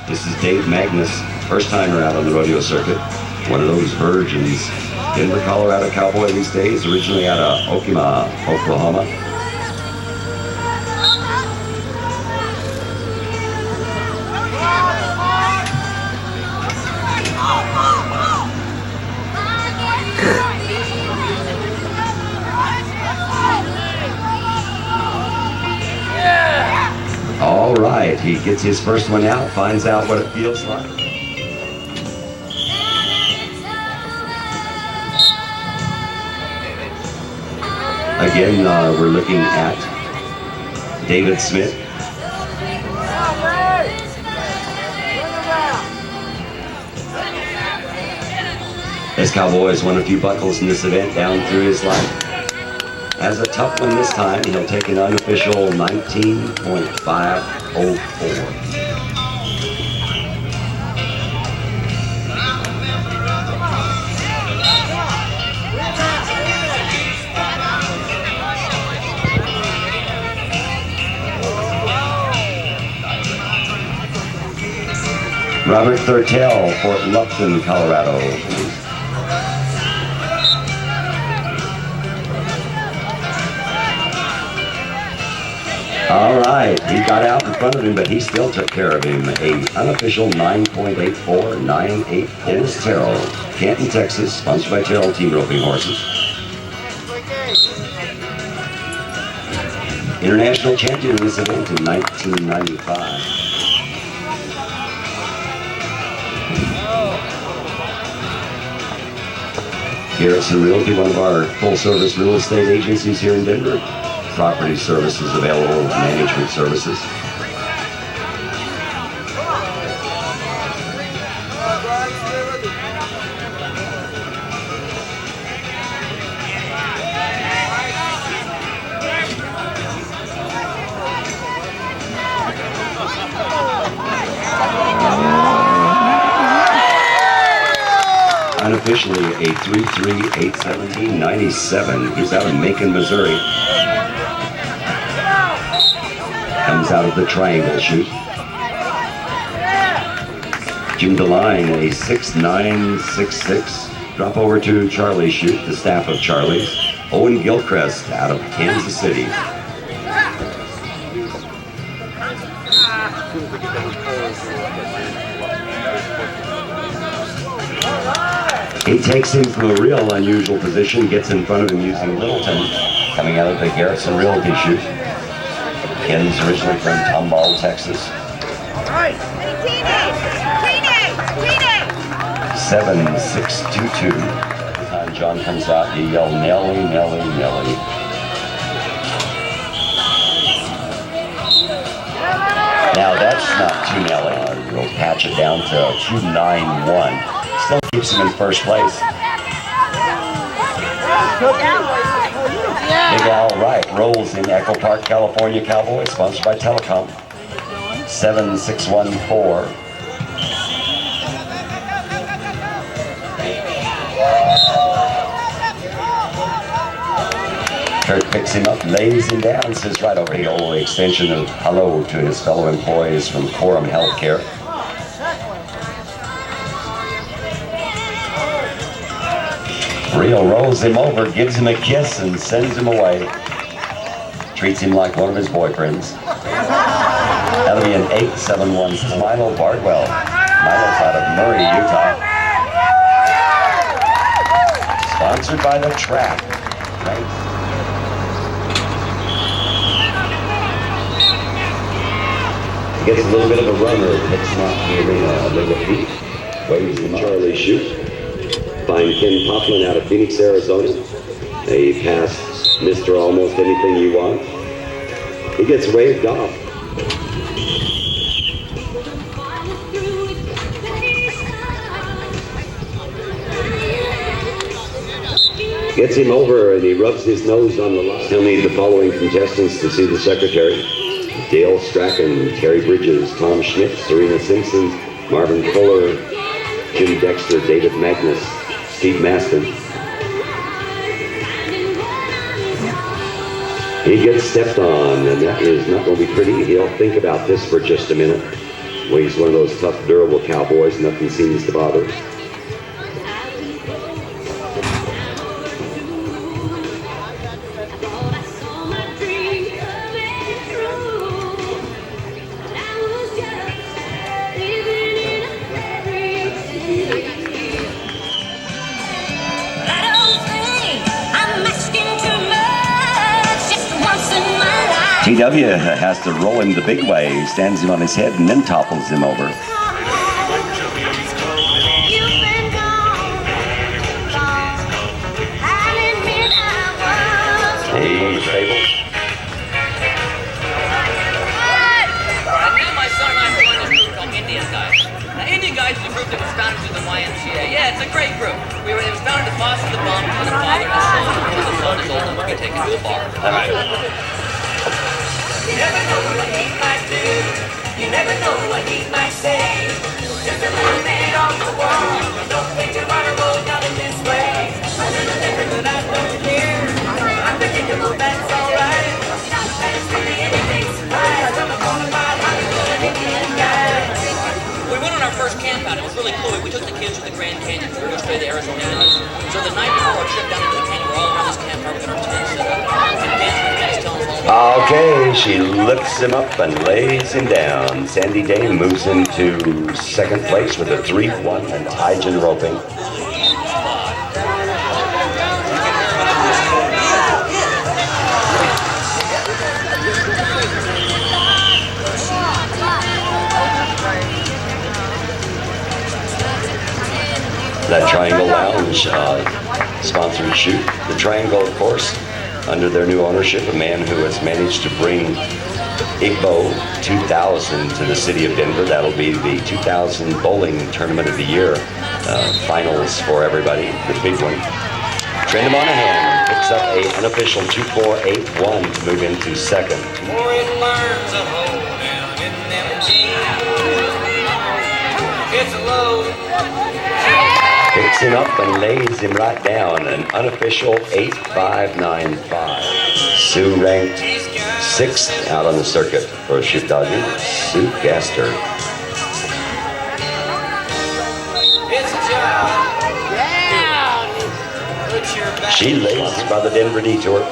This is Dave Magnus, first timer out on the rodeo circuit. One of those virgins. Denver, Colorado Cowboy these days, originally out of Okima, Oklahoma. All right, he gets his first one out, finds out what it feels like. Again, we're looking at David Smith. This cowboy has won a few buckles in this event down through his life. Has a tough one this time. He'll take an unofficial 19.504. Robert Thurtell, Fort Lupton, Colorado. All right, he got out in front of him, but he still took care of him. A unofficial 9.8498. Dennis Terrell, Canton, Texas, sponsored by Terrell Team Roping Horses. International champion in this event in 1995. Garrison Realty, one of our full-service real estate agencies here in Denver. Property services available, management services. Unofficially a 3.3817.97. He's out of Macon, Missouri. Comes out of the triangle chute. Jim DeLine, a 6.966. Drop over to Charlie's chute, the staff of Charlie's. Owen Gilchrist out of Kansas City. He takes him from a real unusual position, gets in front of him using Littleton, coming out of the Garrison Realty chute. Ken's originally from Tomball, Texas. 7.622. Every time John comes out, you yell, Nelly, Nelly, Nelly. Now that's not too Nelly. We'll patch it down to 291. Still keeps him in first place. Big Al Wright rolls in Echo Park, California Cowboy, sponsored by Telecom. 7.614. Kurt picks him up, lays him down, says right over here, a little extension of hello to his fellow employees from Quorum Healthcare. Rio rolls him over, gives him a kiss, and sends him away. Treats him like one of his boyfriends. That'll be an 8.71. This is Milo Bardwell. Milo's out of Murray, Utah. Sponsored by the Trap. Nice. Gets a little bit of a runner, picks him off the arena, a little feet. Waves the Charlie chute. Find Ken Poplin out of Phoenix, Arizona. They pass Mr. Almost Anything You Want. He gets waved off. Gets him over and he rubs his nose on the line. He'll need the following contestants to see the secretary. Dale Strachan, Terry Bridges, Tom Schmidt, Serena Simpson, Marvin Fuller, Jim Dexter, David Magnus, Steve Maston. He gets stepped on, and that is not going to be pretty. He'll think about this for just a minute. Well, he's one of those tough, durable cowboys. Nothing seems to bother him. TW has to roll him the big way. He stands him on his head and then topples him over. Hey, Fable. My son and I were in this group called Indian Guys. Now, Indian Guys is a group that was founded through the YMCA. Yeah, it's a great group. It was founded to foster the bond between the father and the son. When the son is old and we're going to take him to a bar. All right. You never know what he might do. You never know what he might say. Just a little bit on the wall. Don't think you're on a road down in this way. A little different, but I don't care. I'm predictable, that's alright. That's really anything surprise. I'm a bona fide Hollywood Indian guy. We went on our first camp out. It was really cool. We took the kids to the Grand Canyon. We were going to stay the Arizona Indians. So the night before our trip down into the canyon, we're all around this campfire with our tents set up. And dancing, telling us all about Okay, she lifts him up and lays him down. Sandy Day moves into second place with a 3-1 and Hygen roping. That Triangle Lounge sponsored Chute. The Triangle, of course, under their new ownership, a man who has managed to bring Igbo 2000 to the city of Denver. That'll be the 2000 bowling tournament of the year. Finals for everybody, the big one. Trent Monahan picks up an unofficial 2.481 to move into second. it's low. Picks him up and lays him right down. An unofficial 8.595. Sue ranked 6th out on the circuit for Chute Dodger. Sue Gaster. It's a job. She lays by the Denver Detour.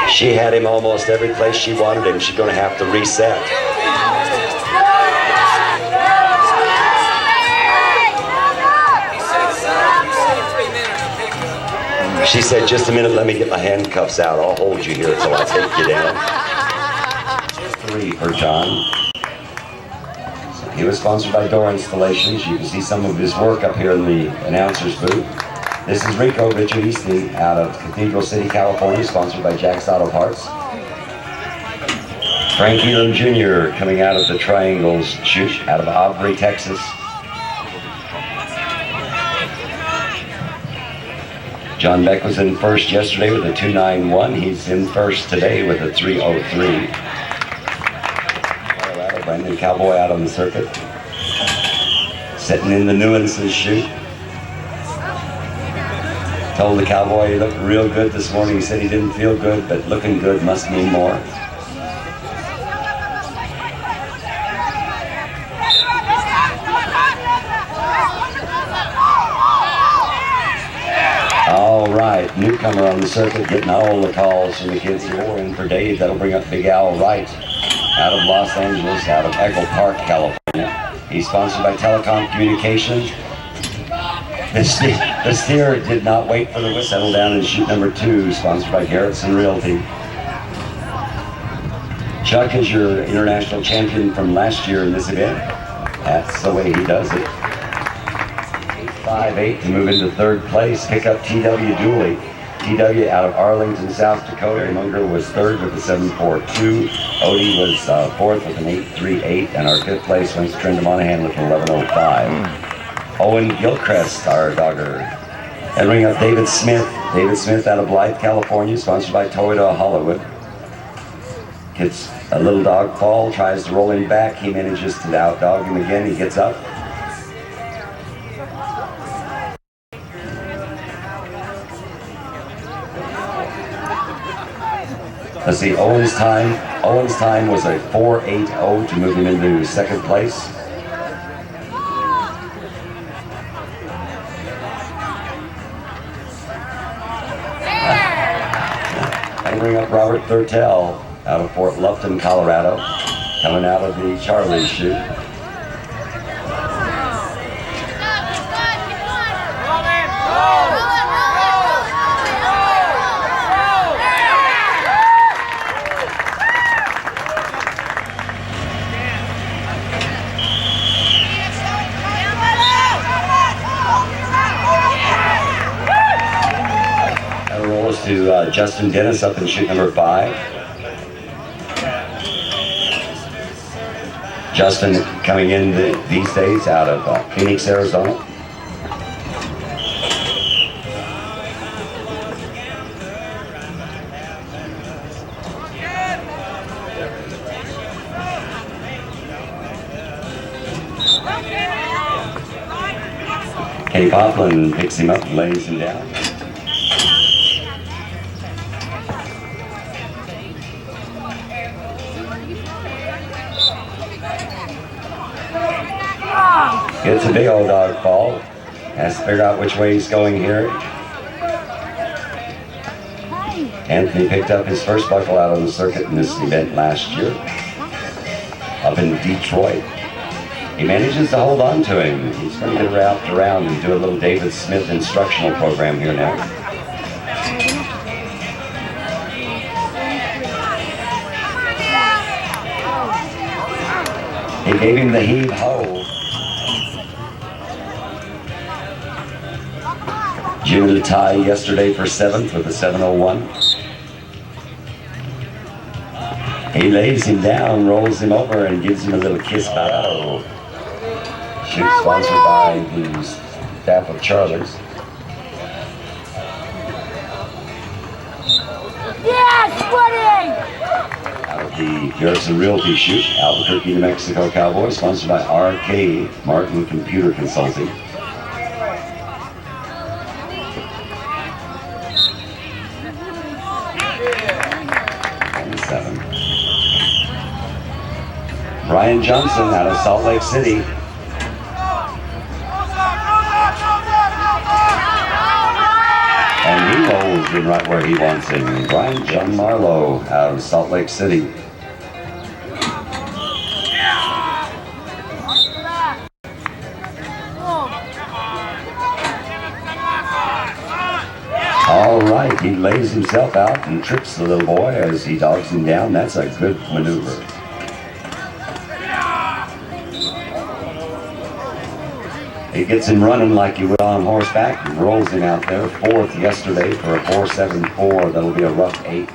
She had him almost every place she wanted him. She's going to have to reset. She said, just a minute, let me get my handcuffs out. I'll hold you here until I take you down. 3 for John. He was sponsored by Door Installations. You can see some of his work up here in the announcer's booth. This is Rico Victoristi out of Cathedral City, California, sponsored by Jack's Auto Parts. Frank Elam Jr. coming out of the Triangles Chute out of Aubrey, Texas. John Beck was in first yesterday with a 291. He's in first today with a 303. Colorado, Brandon Cowboy out on the circuit. Sitting in the nuances Chute. Told the Cowboy he looked real good this morning. He said he didn't feel good, but looking good must mean more. All right, newcomer on the circuit, getting all the calls from the kids here. And for Dave, that'll bring up Big Al Wright out of Los Angeles, out of Echo Park, California. He's sponsored by Telecom Communications. The steer did not wait for the whistle. Settle down in Chute number 2, sponsored by Garrettson Realty. Chuck is your international champion from last year in this event. That's the way he does it. 8.58 to move into 3rd place. Pick up T.W. Dooley. T.W. out of Arlington, South Dakota. Munger was 3rd with a 7.42. Odie was 4th with an 8.38. And our 5th place went to Trent Monahan with an 11.05. Owen Gilchrist, our dogger. And ring up David Smith. David Smith out of Blythe, California, sponsored by Toyota Hollywood. Gets a little dog fall, tries to roll him back. He manages to outdog him again. He gets up. Let's see, Owen's time was a 4.80 to move him into second place. I bring up Robert Thurtell out of Fort Lufton, Colorado, coming out of the Charlie chute. To Justin Dennis up in chute number 5. Justin coming in these days out of Phoenix, Arizona. Kenny Poplin picks him up and lays him down. It's a big old dog fall. Has to figure out which way he's going here. Anthony picked up his first buckle out on the circuit in this event last year up in Detroit. He manages to hold on to him. He's going to get wrapped around and do a little David Smith instructional program here now. He gave him the heave-ho. Jimmy the tie yesterday for 7th with a 7:01. He lays him down, rolls him over, and gives him a little kiss bye. Chute sponsored by the staff of Charlie's. Yes, buddy! Out of the Garrison Realty chute, Albuquerque, New Mexico Cowboy, sponsored by R.K. Martin Computer Consulting. Brian Johnson out of Salt Lake City. And he rolls him right where he wants him. Brian John Marlowe out of Salt Lake City. All right, he lays himself out and trips the little boy as he dogs him down. That's a good maneuver. He gets him running like he would on horseback and rolls him out there. 4th yesterday for a 4.74. That'll be a rough 8.